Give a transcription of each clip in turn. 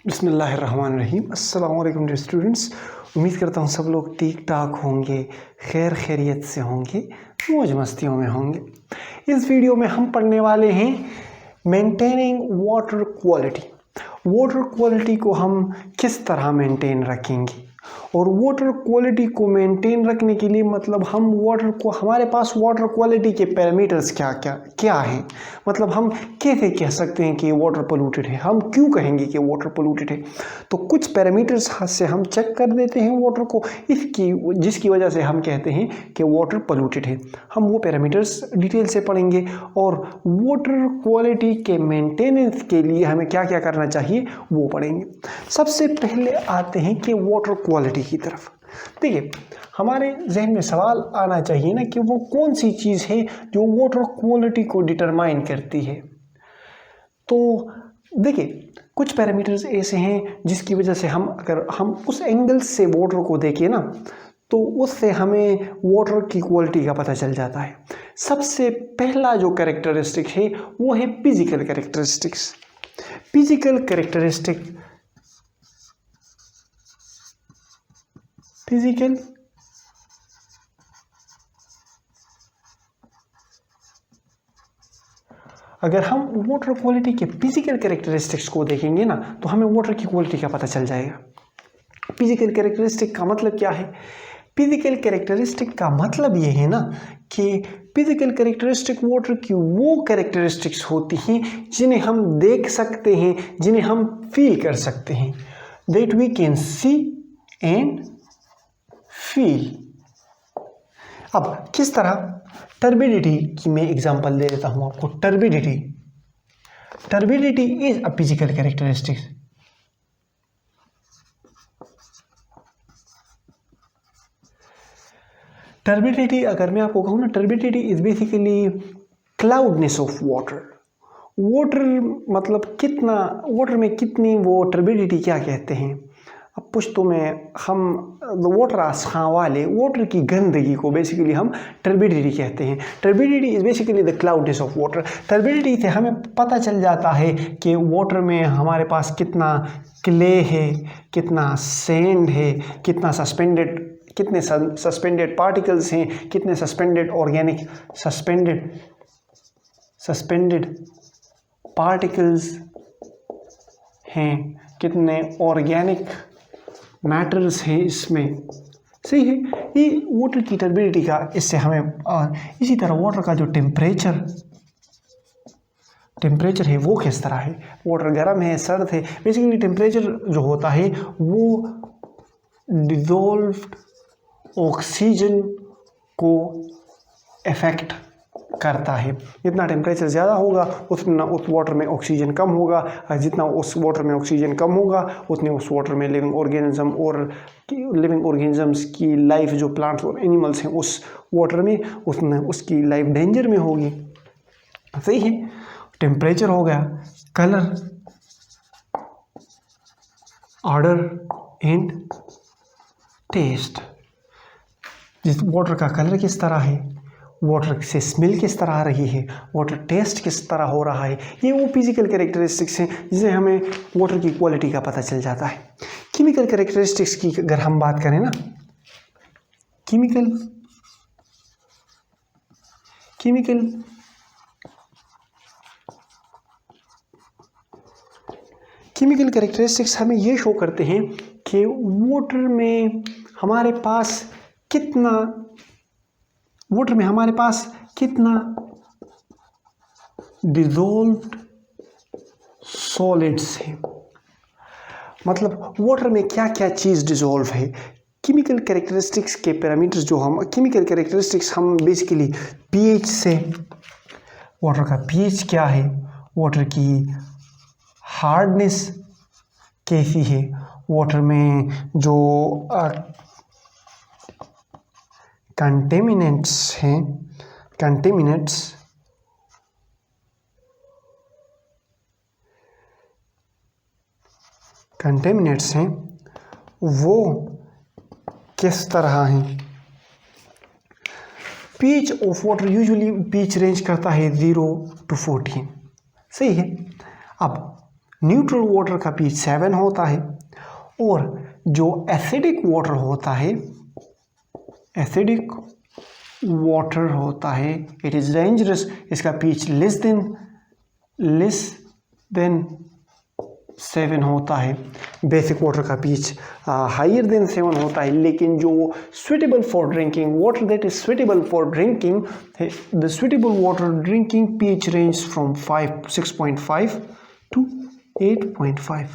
बिस्मिल्लाहिर्रहमानिर्रहीम। अस्सलाम वालेकुम डियर स्टूडेंट्स। उम्मीद करता हूँ सब लोग ठीक ठाक होंगे, खैर खैरियत से होंगे, मौज मस्तियों में होंगे। इस वीडियो में हम पढ़ने वाले हैं maintaining water quality. Water quality को हम किस तरह मेंटेन रखेंगे और वाटर क्वालिटी को मेंटेन रखने के लिए मतलब हम वाटर को हमारे पास वाटर क्वालिटी के पैरामीटर्स क्या हैं। मतलब हम कैसे कह सकते हैं कि वाटर पोल्यूटेड है, हम क्यों कहेंगे कि वाटर पोल्यूटेड है। तो कुछ पैरामीटर्स से हम चेक कर देते हैं वाटर को, जिसकी वजह से हम कहते हैं कि वाटर पोल्यूटेड है। हम वो पैरामीटर्स डिटेल से पढ़ेंगे और वाटर क्वालिटी के मेंटेनेंस के लिए हमें क्या क्या करना चाहिए वो पढ़ेंगे। सबसे पहले आते हैं कि वाटर क्वालिटी की तरफ। देखिए, हमारे जहन में सवाल आना चाहिए ना कि वो कौन सी चीज़ है जो वाटर क्वालिटी को डिटरमाइन करती है। तो देखिए, कुछ पैरामीटर्स ऐसे हैं जिसकी वजह से अगर हम उस एंगल से वाटर को देखें ना तो उससे हमें वाटर की क्वालिटी का पता चल जाता है। सबसे पहला जो कैरेक्टरिस्टिक है वो है फिजिकल कैरेक्टरिस्टिक्स। फिजिकल अगर हम वाटर क्वालिटी के फिजिकल कैरेक्टरिस्टिक्स को देखेंगे ना तो हमें वाटर की क्वालिटी का पता चल जाएगा। फिजिकल कैरेक्टरिस्टिक का मतलब क्या है? फिजिकल कैरेक्टरिस्टिक का मतलब ये है ना कि फिजिकल कैरेक्टरिस्टिक वाटर की वो कैरेक्टरिस्टिक्स होती हैं जिन्हें हम देख सकते हैं, जिन्हें हम फील कर सकते हैं, that we can see and feel. अब किस तरह? टर्बिडिटी की मैं एग्जांपल दे देता हूं आपको। Turbidity is a physical characteristics. Turbidity अगर मैं आपको कहूँ ना, turbidity is basically cloudiness of water. मतलब कितना वाटर में कितनी वो टर्बिडिटी क्या कहते हैं। अब पुश्तो में हम वाटर आस्खां वाले वाटर की गंदगी को बेसिकली हम टर्बिडिटी कहते हैं। Turbidity is basically the cloudiness of water. Turbidity से हमें पता चल जाता है कि वाटर में हमारे पास कितना क्ले है, कितना सैंड है, कितने सस्पेंडेड पार्टिकल्स हैं, कितने सस्पेंडेड पार्टिकल्स हैं, कितने ऑर्गेनिक मैटर्स हैं इसमें। सही है, ये वाटर की टर्बिडिटी का इससे हमें। इसी तरह वाटर का जो टेम्परेचर है वो किस तरह है। वाटर गर्म है, सर्द है। बेसिकली टेम्परेचर जो होता है वो डिजोल्व्ड ऑक्सीजन को इफेक्ट करता है। जितना टेम्परेचर ज़्यादा होगा उतना उस वाटर में ऑक्सीजन कम होगा, और जितना उस वाटर में ऑक्सीजन कम होगा उतने उस वाटर में लिविंग ऑर्गेनिजम्स की लाइफ, जो प्लांट्स और एनिमल्स हैं उस वाटर में, उतना उसकी लाइफ डेंजर में होगी। सही है, टेम्परेचर हो गया। Colour, odour and taste. जिस वाटर का कलर किस तरह है, वाटर से स्मेल किस तरह आ रही है, वाटर टेस्ट किस तरह हो रहा है, ये वो फिजिकल कैरेक्टरिस्टिक्स हैं जिससे हमें वाटर की क्वालिटी का पता चल जाता है। केमिकल कैरेक्टरिस्टिक्स की अगर हम बात करें ना, केमिकल कैरेक्टरिस्टिक्स हमें ये शो करते हैं कि वाटर में हमारे पास कितना डिजोल्व्ड सॉलिड्स है। मतलब वाटर में क्या क्या चीज़ डिजोल्व है। केमिकल कैरेक्टरिस्टिक्स के पैरामीटर्स केमिकल कैरेक्टरिस्टिक्स हम बेसिकली पीएच से, वाटर का पीएच क्या है, वाटर की हार्डनेस कैसी है, वाटर में जो कंटेमिनेंट्स हैं वो किस तरह हैं। PH of water usually pH range करता है 0 to 14। सही है। अब न्यूट्रल वाटर का पीएच 7 होता है, और जो एसिडिक वाटर होता है, एसिडिक वाटर होता है, इट इज़ डेंजरस, इसका पीएच लेस देन 7 होता है। बेसिक वाटर का पीएच हायर देन 7 होता है, लेकिन जो suitable for drinking water, that is suitable for drinking, the suitable water drinking pH range from 6.5 to 8.5।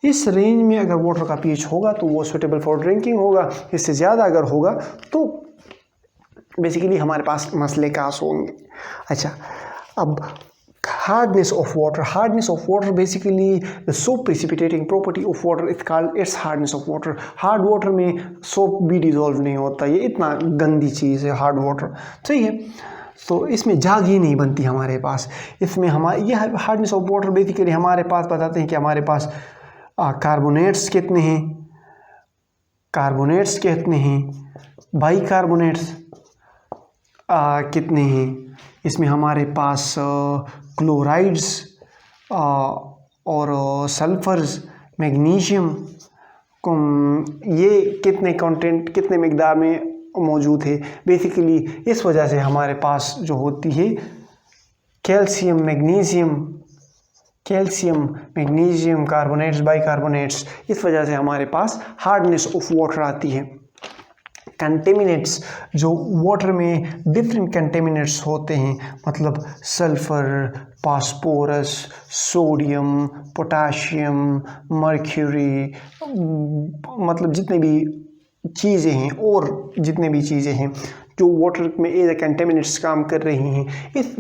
इस रेंज में अगर वाटर का पीएच होगा तो वो सुटेबल फॉर ड्रिंकिंग होगा। इससे ज़्यादा अगर होगा तो बेसिकली हमारे पास मसले कास होंगे। अच्छा, अब hardness of water basically the soap precipitating property of water is called its hardness of water। Hard water में सोप भी डिजोल्व नहीं होता, ये इतना गंदी चीज़ है हार्ड वाटर, सही है। तो इसमें झाग ही नहीं बनती हमारे पास। इसमें हमारे ये हार्डनेस ऑफ वाटर बेसिकली हमारे पास बताते हैं कि हमारे पास कार्बोनेट्स कितने हैं, बाइकार्बोनेट्स कितने हैं, इसमें हमारे पास क्लोराइड्स और सल्फर्स, मैग्नीशियम, ये कितने मिकदार में मौजूद है। बेसिकली इस वजह से हमारे पास जो होती है कैल्शियम, मैग्नीशियम, कार्बोनेट्स, बाइकार्बोनेट्स, इस वजह से हमारे पास हार्डनेस ऑफ वाटर आती है। कंटेमिनेट्स, जो वाटर में डिफरेंट कंटेमिनेट्स होते हैं, मतलब sulphur, phosphorus, sodium, potassium, mercury, मतलब जितने भी चीज़ें हैं और जितने भी चीज़ें हैं जो वाटर में एज ए कंटेमिनेट्स काम कर रही हैं,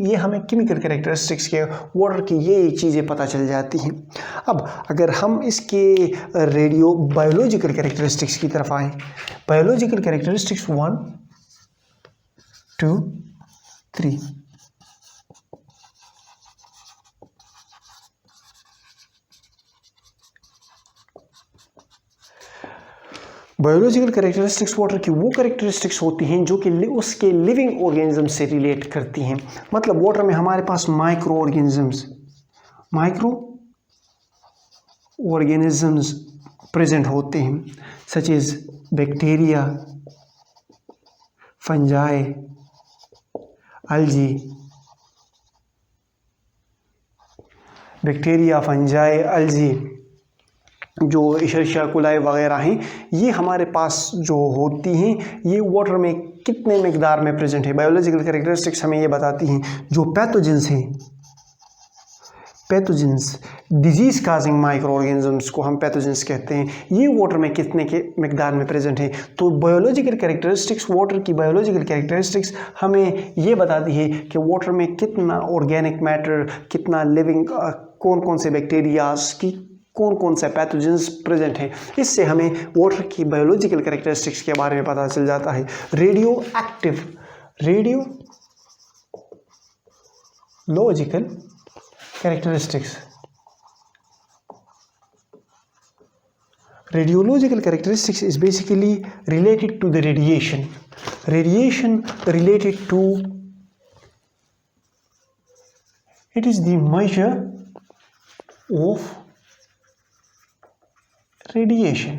ये हमें केमिकल कैरेक्टरिस्टिक्स के वाटर की ये चीज़ें पता चल जाती हैं। अब अगर हम इसके रेडियो बायोलॉजिकल कैरेक्टरिस्टिक्स की तरफ आएँ, biological characteristics 1, 2, 3। Biological characteristics water की वो कैरेक्टरिस्टिक्स होती हैं जो कि उसके लिविंग ऑर्गेनिज्म से रिलेट करती हैं। मतलब वाटर में हमारे पास माइक्रो ऑर्गेनिजम्स प्रेजेंट होते हैं, सच एज बैक्टीरिया, फंजाई, अल्जी, जो इशरिशिया कोलाई वगैरह हैं, ये हमारे पास जो होती हैं ये वाटर में कितने मिकदार में प्रेजेंट है। बायोलॉजिकल कैरेक्टरिस्टिक्स हमें ये बताती हैं। जो pathogens disease causing micro organisms को हम पैथोजेंस कहते हैं, ये वाटर में कितने के मिकदार में प्रेजेंट है। तो बायोलॉजिकल कैरेक्टरिस्टिक्स, वाटर की बायोलॉजिकल कैरेक्टरिस्टिक्स हमें ये बताती है कि वाटर में कितना ऑर्गेनिक मैटर, कितना लिविंग, कौन कौन से बैक्टीरियाज की, कौन कौन से पैथोजेंस प्रेजेंट हैं। इससे हमें वाटर की बायोलॉजिकल कैरेक्टरिस्टिक्स के बारे में पता चल जाता है। Radiological characteristics, radiological characteristics is basically related to the radiation related to, it is the measure of radiation।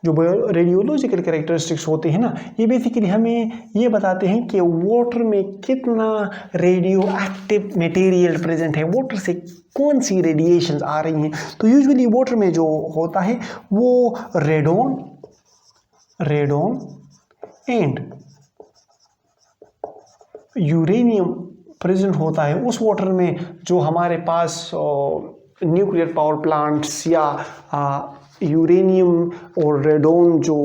जो रेडियोलॉजिकल कैरेक्टरिस्टिक्स होते हैं ना, ये बेसिकली हमें ये बताते हैं कि वाटर में कितना रेडियो एक्टिव मटेरियल प्रेजेंट है, वाटर से कौन सी रेडिएशंस आ रही हैं। तो यूजुअली वाटर में जो होता है वो रेडोन एंड यूरेनियम प्रेजेंट होता है उस वाटर में जो हमारे पास न्यूक्लियर पावर प्लांट्स या यूरेनियम और रेडोन जो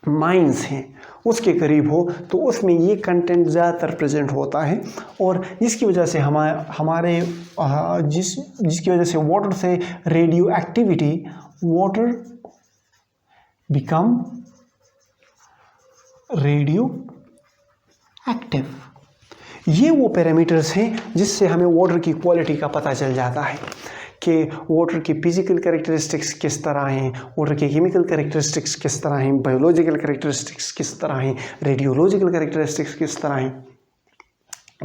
माइंस हैं उसके करीब हो, तो उसमें ये कंटेंट ज़्यादातर प्रेजेंट होता है। और जिसकी वजह से जिसकी वजह से वाटर से radio activity, water become radio active. ये वो पैरामीटर्स हैं जिससे हमें वाटर की क्वालिटी का पता चल जाता है कि वाटर की फिजिकल कैरेक्टरिस्टिक्स किस तरह हैं, वाटर की केमिकल कैरेक्टरिस्टिक्स किस तरह हैं, बायोलॉजिकल कैरेक्टरिस्टिक्स किस तरह हैं, रेडियोलॉजिकल कैरेक्टरिस्टिक्स किस तरह हैं।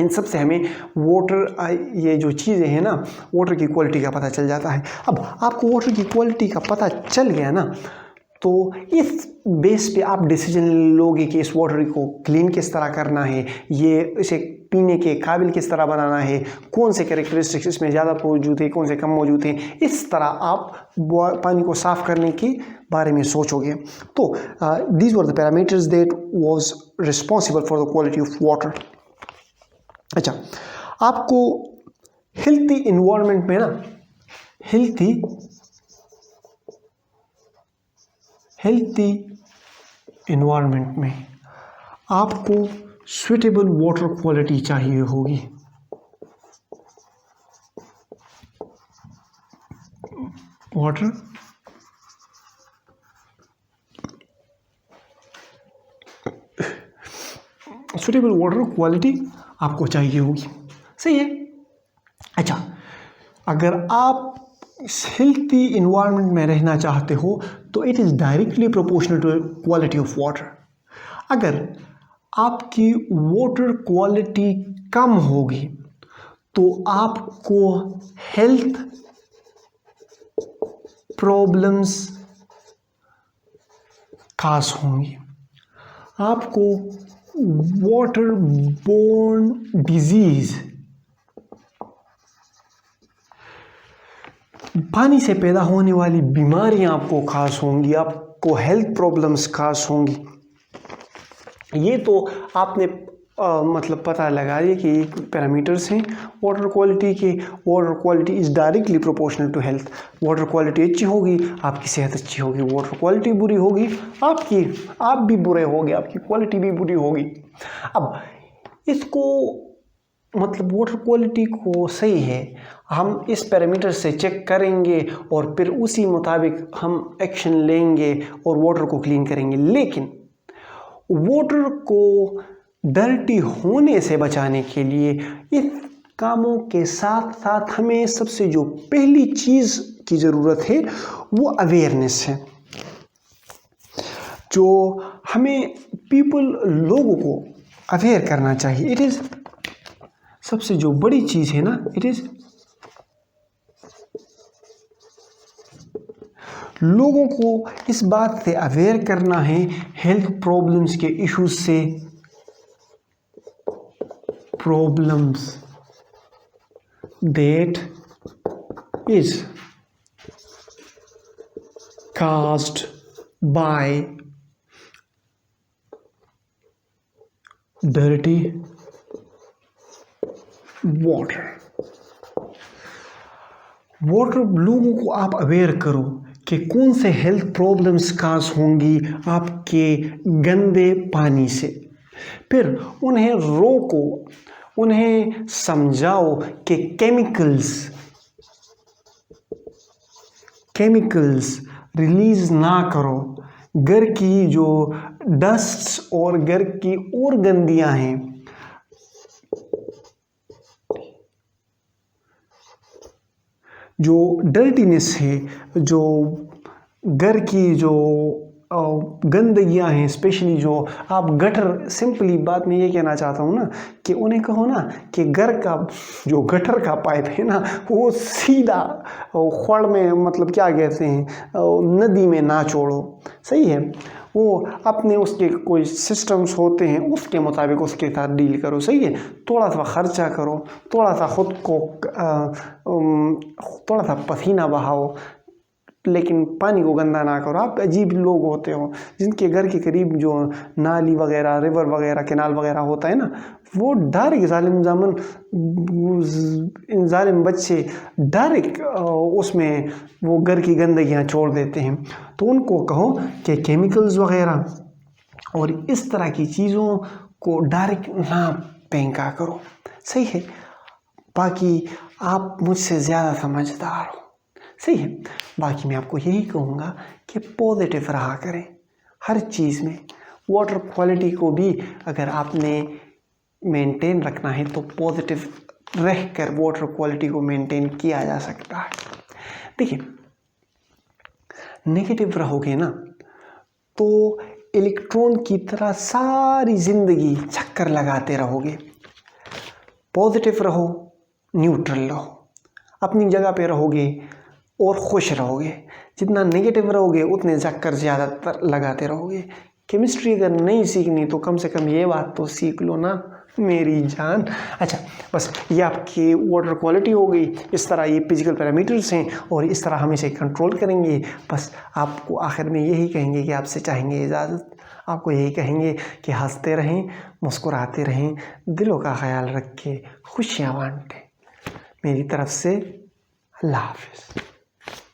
इन सब से हमें वाटर, ये जो चीज़ें हैं ना, वाटर की क्वालिटी का पता चल जाता है। अब आपको वाटर की क्वालिटी का पता चल गया ना, तो इस बेस पे आप डिसीजन लोगे कि इस वाटर को क्लीन किस तरह करना है, ये इसे पीने के काबिल किस तरह बनाना है, कौन से कैरेक्टरिस्टिक्स इसमें ज़्यादा मौजूद है, कौन से कम मौजूद हैं। इस तरह आप पानी को साफ़ करने के बारे में सोचोगे। तो these were the parameters that was responsible for the quality of water. अच्छा, आपको हेल्थी इन्वायरमेंट में ना, हेल्थी इन्वायरमेंट में आपको सुइटेबल वाटर क्वालिटी चाहिए होगी। वाटर सुइटेबल वाटर क्वालिटी आपको चाहिए होगी, सही है। अच्छा, अगर आप हेल्थी इन्वायरमेंट में रहना चाहते हो तो it is directly proportional to quality of water. अगर आपकी वाटर क्वालिटी कम होगी तो आपको हेल्थ प्रॉब्लम्स खास होंगी, आपको वाटर बोर्न डिजीज, पानी से पैदा होने वाली बीमारियां आपको खास होंगी, आपको हेल्थ प्रॉब्लम्स खास होंगी। ये तो आपने मतलब पता लगा लिया कि पैरामीटर्स हैं वाटर क्वालिटी के। Water quality is directly proportional to health. Water quality अच्छी होगी, आपकी सेहत अच्छी होगी। वाटर क्वालिटी बुरी होगी, आप भी बुरे होगे, आपकी क्वालिटी भी बुरी होगी। अब इसको मतलब वाटर क्वालिटी को सही है, हम इस पैरामीटर से चेक करेंगे और फिर उसी मुताबिक हम एक्शन लेंगे और वाटर को क्लीन करेंगे। लेकिन वाटर को डर्टी होने से बचाने के लिए इस कामों के साथ साथ हमें सबसे जो पहली चीज़ की ज़रूरत है वो अवेयरनेस है। जो हमें लोगों को अवेयर करना चाहिए। इट इज़ सबसे जो बड़ी चीज़ है ना, इट इज़ लोगों को इस बात से अवेयर करना है, हेल्थ प्रॉब्लम्स के इश्यूज से, problems that is caused by dirty water। लोगों को आप अवेयर करो कि कौन से हेल्थ प्रॉब्लम्स काज होंगी आपके गंदे पानी से। फिर उन्हें रोको, उन्हें समझाओ कि केमिकल्स रिलीज ना करो। घर की जो डस्ट्स और घर की और गंदियां हैं, जो डर्टीनेस है, जो घर की जो गंदगियां हैं, स्पेशली जो आप गटर, सिंपली बात मैं ये कहना चाहता हूँ ना कि उन्हें कहो ना कि घर का जो गटर का पाइप है ना वो सीधा खड़ में, मतलब क्या कहते हैं, नदी में ना छोड़ो। सही है, वो अपने उसके कोई सिस्टम्स होते हैं उसके मुताबिक उसके साथ डील करो। सही है, थोड़ा सा खर्चा करो, थोड़ा सा खुद को थोड़ा सा पसीना बहाओ, लेकिन पानी को गंदा ना करो। आप अजीब लोग होते हो जिनके घर के करीब जो नाली वगैरह, रिवर वगैरह, कैनाल वगैरह होता है ना, वो डायरेक्ट जालिम बच्चे डायरेक्ट उसमें वो घर की गंदगियाँ छोड़ देते हैं। तो उनको कहो कि केमिकल्स वगैरह और इस तरह की चीज़ों को डायरेक्ट ना फेंका करो। सही है, बाकी आप मुझसे ज़्यादा समझदार हो। सही है, बाकी मैं आपको यही कहूँगा कि पॉजिटिव रहा करें हर चीज़ में। वाटर क्वालिटी को भी अगर आपने मेंटेन रखना है तो पॉजिटिव रहकर वाटर क्वालिटी को मेंटेन किया जा सकता है। देखिए, नेगेटिव रहोगे ना तो इलेक्ट्रॉन की तरह सारी जिंदगी चक्कर लगाते रहोगे। पॉजिटिव रहो, न्यूट्रल रहो, अपनी जगह पे रहोगे और खुश रहोगे। जितना नेगेटिव रहोगे उतने चक्कर ज़्यादातर लगाते रहोगे। केमिस्ट्री अगर नहीं सीखनी तो कम से कम ये बात तो सीख लो ना मेरी जान। अच्छा, बस ये आपकी वाटर क्वालिटी हो गई। इस तरह ये फिजिकल पैरामीटर्स हैं और इस तरह हम इसे कंट्रोल करेंगे। बस आपको आखिर में यही कहेंगे कि आपसे चाहेंगे इजाज़त, आपको यही कहेंगे कि हंसते रहें, मुस्कुराते रहें, दिलों का ख्याल रखें, खुशियाँ बांटें। मेरी तरफ से अल्लाह हाफिज़।